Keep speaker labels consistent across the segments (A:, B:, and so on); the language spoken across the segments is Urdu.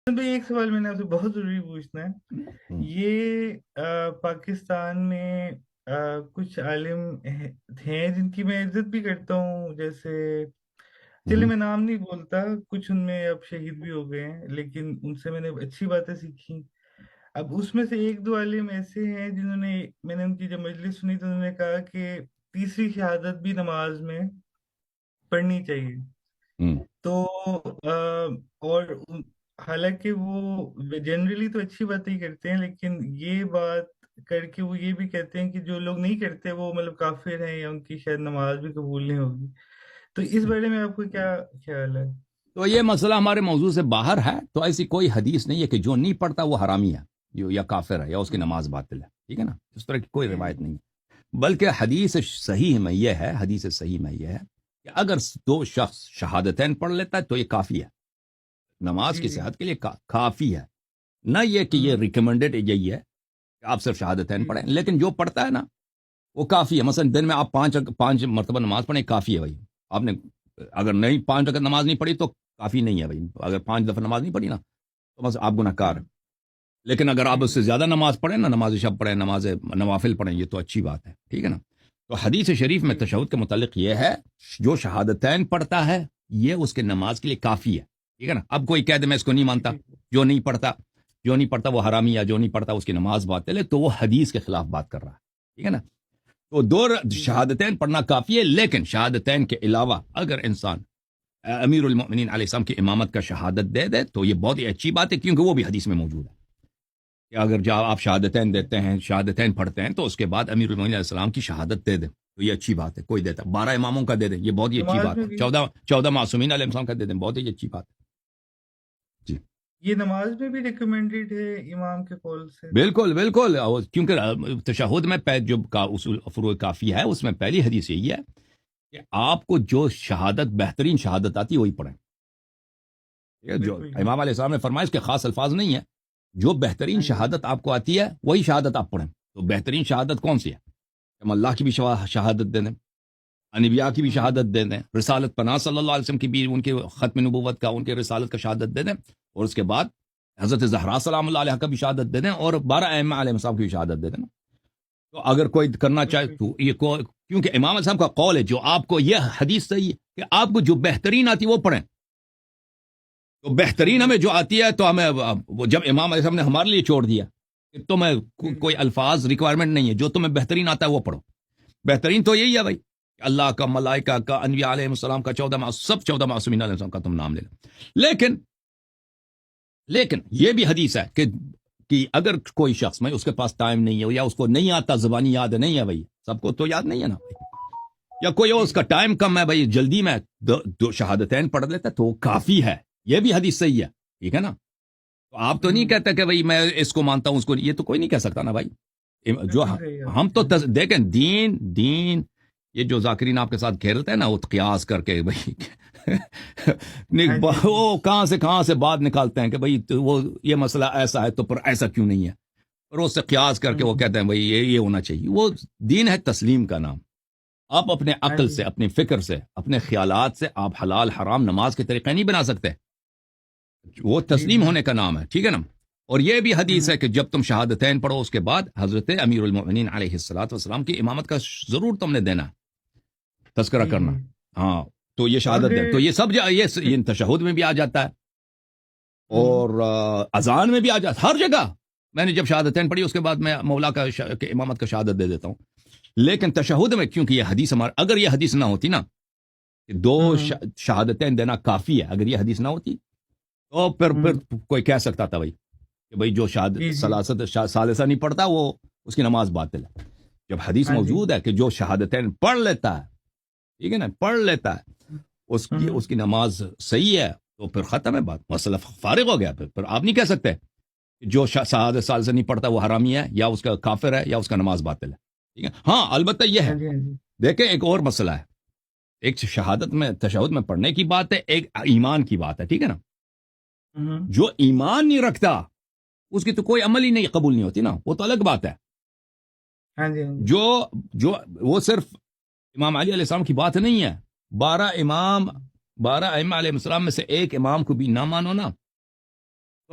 A: بھائی ایک سوال میں نے آپ سے بہت ضروری پوچھنا ہے. یہ پاکستان میں کچھ عالم ہیں جن کی میں عزت بھی کرتا ہوں، جیسے چلے میں نام نہیں بولتا، کچھ ان میں اب شہید بھی ہو گئے ہیں، لیکن ان سے میں نے اچھی باتیں سیکھی. اب اس میں سے ایک دو عالم ایسے ہیں جنہوں نے، میں نے ان کی جب مجلس سنی تو انہوں نے کہا کہ تیسری شہادت بھی نماز میں پڑھنی چاہیے. تو اور حالانکہ وہ جنرلی تو اچھی باتیں ہی کرتے ہیں، لیکن یہ بات کر کے وہ یہ بھی کہتے ہیں کہ جو لوگ نہیں کرتے وہ مطلب کافر ہیں یا ان کی شاید نماز بھی قبول نہیں ہوگی. تو اس بارے میں آپ کو کیا خیال ہے؟
B: تو یہ مسئلہ ہمارے موضوع سے باہر ہے. تو ایسی کوئی حدیث نہیں ہے کہ جو نہیں پڑھتا وہ حرامی ہے یا کافر ہے یا اس کی نماز باطل ہے. ٹھیک ہے نا، اس طرح کی کوئی
A: جی
B: روایت نہیں ہے. بلکہ حدیث صحیح میں یہ ہے کہ اگر دو شخص شہادتین پڑھ لیتا ہے تو یہ کافی ہے، نماز
A: جی
B: کی
A: جی.
B: صحت کے لیے کافی ہے. نہ یہ کہ یہ
A: ہوں،
B: ریکمینڈڈ یہی ہے کہ آپ صرف شہادتین
A: جی
B: پڑھیں، لیکن جو پڑھتا ہے نا وہ کافی ہے. مثلا دن میں آپ پانچ مرتبہ نماز پڑھیں، کافی ہے بھائی. آپ نے اگر نہیں 5 وقت نماز نہیں پڑھی تو کافی نہیں ہے بھائی. اگر 5 دفعہ نماز نہیں پڑھی نا تو بس آپ گناہ کار
A: ہوں،
B: ہیں. لیکن اگر آپ
A: جی
B: اس سے زیادہ نماز پڑھیں نا، نماز شب پڑھیں، نماز نوافل پڑھیں، یہ تو اچھی بات ہے. ٹھیک ہے نا. تو حدیث شریف میں
A: جی.
B: تشہد کے متعلق یہ ہے، جو شہادتین پڑھتا ہے یہ اس کے نماز کے لیے کافی ہے. ٹھیک ہے نا. اب کوئی کہہ دے میں اس کو نہیں مانتا،
A: ٹھیک.
B: جو نہیں پڑھتا وہ حرامی ہے، جو نہیں پڑھتا اس کی نماز باطل ہے، تو وہ حدیث کے خلاف بات کر رہا ہے. ٹھیک ہے نا. تو دو
A: جی جی.
B: شہادتین پڑھنا کافی ہے. لیکن شہادتین کے علاوہ اگر انسان امیر المؤمنین علیہ السلام کی امامت کا شہادت دے دے تو یہ بہت ہی اچھی بات ہے، کیونکہ وہ بھی حدیث میں موجود ہے کہ اگر جب آپ شہادتین دیتے ہیں، شہادتین پڑھتے ہیں، تو اس کے بعد امیر المؤمنین علیہ السلام کی شہادت دے دیں تو یہ اچھی بات ہے. کوئی دیتا 12 اماموں کا دے دیں، یہ بہت ہی اچھی
A: نماز
B: بات
A: میں
B: ہے.
A: بھی،
B: 14 معصومین علیہ السلام کا دے دیں، بہت ہی اچھی بات ہے. جی
A: یہ نماز میں بھی ریکمینڈیڈ ہے امام کے قول سے؟
B: بالکل بالکل. کیونکہ تشہد میں جو اصول فروع کافی ہے اس میں پہلی حدیث یہی ہے کہ آپ کو جو شہادت بہترین شہادت آتی ہے وہی پڑھیں. جو
A: بالکل.
B: امام علیہ السلام نے فرمایا، اس کے خاص الفاظ نہیں ہے، جو بہترین
A: ہاں جی.
B: شہادت آپ کو آتی ہے وہی شہادت آپ پڑھیں. تو بہترین شہادت کون سی ہے؟ ہم اللہ کی بھی شہادت دے دیں، انبیاء کی بھی
A: ہوں،
B: شہادت دے دیں، رسالت پناہ صلی اللہ علیہ وسلم کی بھی، ان کے ختم نبوت کا، ان کے رسالت کا شہادت دے دیں. اور اس کے بعد حضرت زہرا سلام اللہ علیہ کا بھی شہادت دے دیں، اور 12 ائمہ علیہ السلام کی بھی شہادت دے دیں. تو اگر کوئی کرنا چاہے
A: بالکل.
B: تو یہ کیونکہ امام علیہ السلام کا قول ہے، جو آپ کو یہ حدیث صحیح ہے کہ آپ کو جو بہترین آتی ہے وہ پڑھیں. تو
A: ہاں
B: بہترین
A: جی.
B: ہمیں جو آتی ہے تو ہمیں وہ جب امام علیہ السلام نے ہمارے لیے چھوڑ دیا کہ تمہیں
A: جی
B: کوئی
A: جی.
B: الفاظ ریکوائرمنٹ نہیں ہے، جو تمہیں بہترین آتا ہے وہ پڑھو. بہترین تو یہی ہے بھائی کہ اللہ کا، ملائکہ کا، انبیاء علیہ السلام کا، 14 معصومین علیہ السلام کا تم نام لے لو. لیکن یہ بھی حدیث ہے کہ اگر کوئی شخص میں اس کے پاس ٹائم نہیں ہے یا اس کو نہیں آتا، زبانی یاد نہیں ہے بھائی، سب کو تو یاد نہیں ہے نا بھائی، یا کوئی اور
A: جی
B: اس کا ٹائم کم ہے بھائی، جلدی میں دو شہادتین پڑھ لیتا ہے تو وہ کافی ہے. یہ بھی حدیث صحیح ہے. ٹھیک ہے نا. تو آپ تو نہیں
A: ہوں،
B: کہتے کہ بھائی میں اس کو مانتا ہوں اس کو، یہ تو کوئی نہیں کہہ سکتا نا بھائی. جو
A: بالکل صحیح
B: ہم
A: ہے.
B: تو
A: ہاں جی.
B: دیکھیں دین یہ جو ذاکرین آپ کے ساتھ کھیلتے ہیں نا، وہ قیاس کر کے بھائی
A: ہاں جی. ہاں جی.
B: وہ کہاں سے بات نکالتے ہیں کہ بھائی وہ یہ مسئلہ ایسا ہے تو پر ایسا کیوں نہیں ہے، اور اس سے قیاس کر کے وہ
A: ہوں،
B: کہتے ہیں بھائی یہ ہونا چاہیے. وہ دین ہے تسلیم کا نام. آپ اپنے
A: ہاں
B: عقل
A: جی.
B: سے، اپنی فکر سے، اپنے خیالات سے آپ حلال حرام نماز کے طریقے نہیں بنا سکتے. وہ
A: جی
B: تسلیم
A: جی.
B: ہونے کا نام ہے. ٹھیک ہے نا. اور یہ بھی حدیث
A: ہوں،
B: ہے کہ جب تم شہادتین پڑھو اس کے بعد حضرت امیر المؤمنین علیہ الصلوۃ والسلام کی امامت کا ضرور تم نے دینا ہے، تذکرہ
A: جی
B: کرنا.
A: جی.
B: ہاں. تو یہ
A: تو
B: شہادت ہے،
A: اگر
B: تو یہ سب یہ تشہد میں بھی آ جاتا ہے،
A: ہوں،
B: اور اذان میں بھی آ جاتا ہے، ہر جگہ. میں نے جب شہادتین پڑھی اس کے بعد میں مولا کا کہ امامت کا شہادت دے دیتا ہوں. لیکن تشہد میں کیونکہ یہ حدیث اگر یہ حدیث نہ ہوتی نا کہ دو
A: ہوں،
B: شہادتین دینا کافی ہے، اگر یہ حدیث نہ ہوتی تو پھر
A: ہوں،
B: کوئی کہہ سکتا تھا بھائی کہ بھائی جو
A: جی
B: شہادت
A: جی.
B: ثالثہ نہیں پڑھتا وہ اس کی نماز باطل ہے. جب حدیث
A: ہاں جی.
B: موجود ہے کہ جو شہادتین پڑھ لیتا ہے، ٹھیک ہے نا، پڑھ لیتا ہے،
A: ہوں،
B: اس کی نماز صحیح ہے، تو پھر ختم ہے بات، مسئلہ فارغ ہو گیا. پھر آپ نہیں کہہ سکتے کہ جو شہادت ثالثہ نہیں پڑھتا وہ حرامی ہے یا اس کا کافر ہے یا اس کا نماز باطل ہے. ٹھیک ہے. ہاں البتہ یہ
A: ہاں
B: ہے،
A: جی. ہاں جی.
B: دیکھیں ایک اور مسئلہ ہے. ایک شہادت میں تشہد میں پڑھنے کی بات ہے، ایک ایمان کی بات ہے. ٹھیک ہے نا.
A: ہوں،
B: جو ایمان نہیں رکھتا اس کی تو کوئی عمل ہی نہیں قبول نہیں ہوتی نا، وہ تو الگ بات ہے.
A: ہاں جی. ہاں جی.
B: جو وہ صرف امام علی علیہ السلام کی بات نہیں ہے. 12 ائمہ علیہ السلام میں سے ایک امام کو بھی نہ مانو نا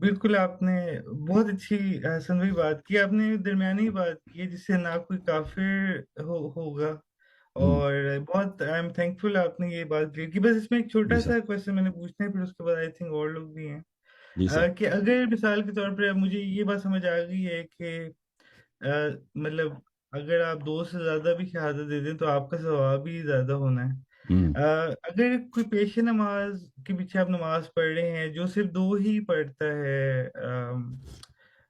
A: بالکل، آپ نے بہت اچھی حسن بھائی بات کی، آپ نے درمیانی بات کی ہے جس سے نہ کوئی کافر ہوگا، اور بہت آئی ایم تھینک فل آپ نے یہ بات کلیئر کی۔ بس اس میں ایک
B: جی
A: چھوٹا
B: سر،
A: سا کوشچن میں نے پوچھنا ہے، پھر اس کے بعد آئی تھنک اور لوگ بھی ہیں،
B: جی سر،
A: کہ اگر مثال کے طور پر اب مجھے یہ بات سمجھ آ گئی ہے کہ مطلب اگر آپ دو سے زیادہ بھی شہادت دے دیں تو آپ کا ثواب بھی زیادہ ہونا ہے۔ اگر کوئی پیش نماز کے پیچھے آپ نماز پڑھ رہے ہیں جو صرف دو ہی پڑھتا ہے،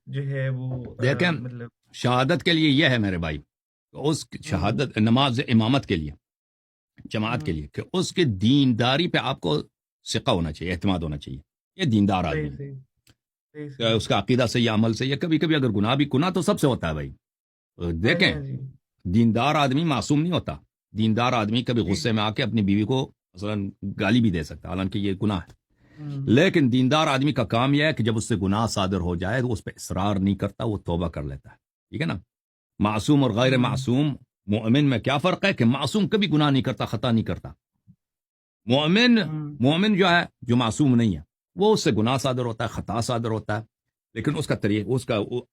A: جو ہے وہ
B: دیکھیں
A: مطلب
B: شہادت کے لیے یہ ہے میرے بھائی، اس
A: ہوں
B: شہادت نماز امامت کے لیے، جماعت کے
A: ہوں
B: لیے، کہ اس کے دینداری پہ آپ کو ثقہ ہونا چاہیے، اعتماد ہونا چاہیے، یہ دیندار
A: صحیح
B: آدمی ہے۔
A: صحیح صحیح
B: کہ
A: صحیح۔
B: اس کا عقیدہ سے یا عمل سے، یا کبھی کبھی اگر گناہ تو سب سے ہوتا ہے بھائی۔
A: ہاں جی
B: دیکھیں
A: ہاں جی
B: دیندار آدمی معصوم نہیں ہوتا، دیندار آدمی کبھی
A: جی
B: غصے میں آ کے اپنی بیوی کو مثلا گالی بھی دے سکتا ہے، حالانکہ یہ گناہ ہے۔
A: ہوں
B: لیکن دیندار آدمی کا کام یہ ہے کہ جب اس سے گناہ صادر ہو جائے تو اس پہ اصرار نہیں کرتا، وہ توبہ کر لیتا ہے، ٹھیک ہے نا۔ معصوم اور غیر
A: ہوں
B: معصوم مومن میں کیا فرق ہے کہ معصوم کبھی گناہ نہیں کرتا، خطا نہیں کرتا۔ مومن
A: ہوں
B: مومن جو ہے، جو معصوم نہیں ہے، وہ اس سے گناہ صادر ہوتا ہے، خطا صادر ہوتا ہے، لیکن اس کا طریقہ،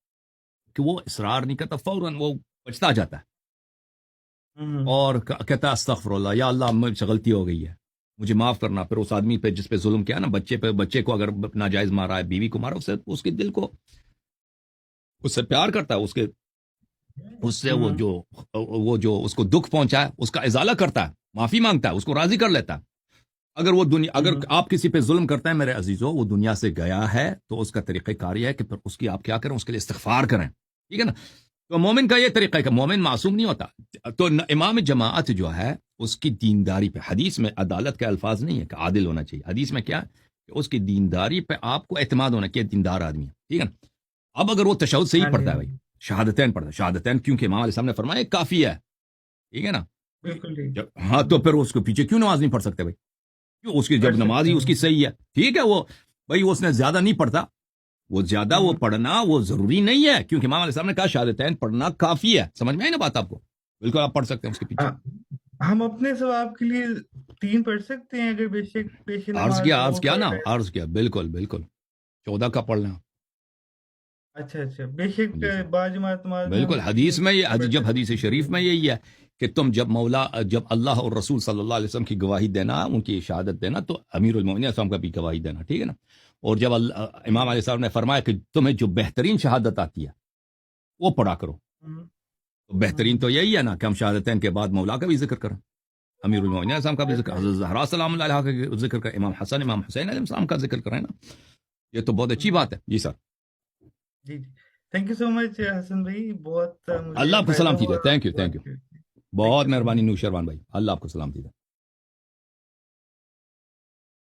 B: کہ وہ اصرار نہیں کرتا، فوراً وہ بچتا جاتا ہے
A: ہوں
B: اور کہتا ہے استغفر اللہ، یا اللہ مجھ سے غلطی ہو گئی ہے، مجھے معاف کرنا۔ پھر اس آدمی پہ جس پہ ظلم کیا نا، بچے کو اگر ناجائز مارا ہے، بیوی کو مارا، اس کے دل کو اس سے پیار کرتا ہے، اس سے
A: ہوں
B: وہ جو اس کو دکھ پہنچا ہے اس کا ازالہ کرتا ہے، معافی مانگتا ہے، اس کو راضی کر لیتا ہے۔ اگر
A: ہوں
B: آپ کسی پہ ظلم کرتے ہیں میرے عزیزو، وہ دنیا سے گیا ہے تو اس کا طریقہ کار یہ ہے کہ پھر اس کی آپ کیا کریں، اس کے لیے استغفار کریں، ٹھیک ہے نا۔ تو مومن کا یہ طریقہ ہے کہ مومن معصوم نہیں ہوتا۔ تو امام جماعت جو ہے اس کی دینداری پہ، حدیث میں عدالت کے الفاظ نہیں ہے کہ عادل ہونا چاہیے، حدیث میں کیا ہے کہ اس کی دینداری پہ آپ کو اعتماد ہونا چاہیے، دیندار آدمی ہے، ٹھیک ہے نا۔ اب اگر وہ تشہد سے ہی
A: ہاں جی
B: پڑھتا ہے
A: ہاں
B: بھائی،
A: جی
B: شہادتین پڑھتا ہے، شہادتین کیونکہ امام علیہ السلام نے فرمایا کافی ہے، ٹھیک ہے نا۔
A: بالکل ٹھیک۔
B: ہاں تو پھر اس کو پیچھے کیوں نماز نہیں پڑھ سکتے بھائی؟ کیوں؟ اس کی
A: پڑھ
B: جب نماز
A: سکتے
B: ہی
A: ہیں
B: اس کی صحیح ہے، ٹھیک ہے، وہ بھائی اس نے زیادہ نہیں پڑھتا، وہ زیادہ وہ
A: ہوں
B: پڑھنا وہ ضروری نہیں ہے، کیونکہ امام علیہ السلام نے کہا شہادتین پڑھنا کافی ہے، سمجھ میں آئی نا بات آپ کو؟ بالکل آپ پڑھ سکتے ہیں اس کے پیچھے۔
A: ہم اپنے ثواب کے لیے 3 پڑھ سکتے ہیں اگر بے شک پیش
B: عرض
A: نماز
B: کیا
A: وہ
B: نا،
A: پڑھ رہے ہیں۔
B: عرض کیا، بالکل بالکل 14 کا پڑھ لیں۔
A: اچھا اچھا، بے شک
B: جی سر،
A: باجماعت نماز میں
B: بالکل
A: ہم
B: حدیث
A: 3
B: میں
A: پڑھ
B: جب
A: سکتے
B: حدیث شریف میں یہی ہے کہ تم جب اللہ اور رسول صلی اللہ علیہ وسلم کی گواہی دینا، ان کی شہادت دینا، تو امیر المومنین السلام کا بھی گواہی دینا، ٹھیک ہے نا۔ اور جب امام علیہ السلام نے فرمایا کہ تمہیں جو بہترین شہادت آتی ہے وہ پڑھا کرو،
A: ہوں
B: تو بہترین تو یہی ہے نا کہ ہم شہادتین کے بعد مولا کا بھی ذکر کریں، امیر المومنین السلام کا بھی ذکر، حضرت زہرا سلام اللہ علیہا کا ذکر کریں، امام حسن امام حسین علیہ السلام کا ذکر کریں نا، یہ تو بہت اچھی بات ہے۔ جی سر،
A: جی جی، تھینک یو سو مچ حسن بھائی، بہت
B: اللہ
A: مجھے
B: آپ کو
A: فائدہ
B: سلامتی
A: ہوا
B: دے، تھینک یو
A: بات کر کے۔
B: بہت
A: تھینک یو سو
B: مہربانی
A: مچ۔
B: نوشروان بھائی، اللہ آپ کو سلامتی دے۔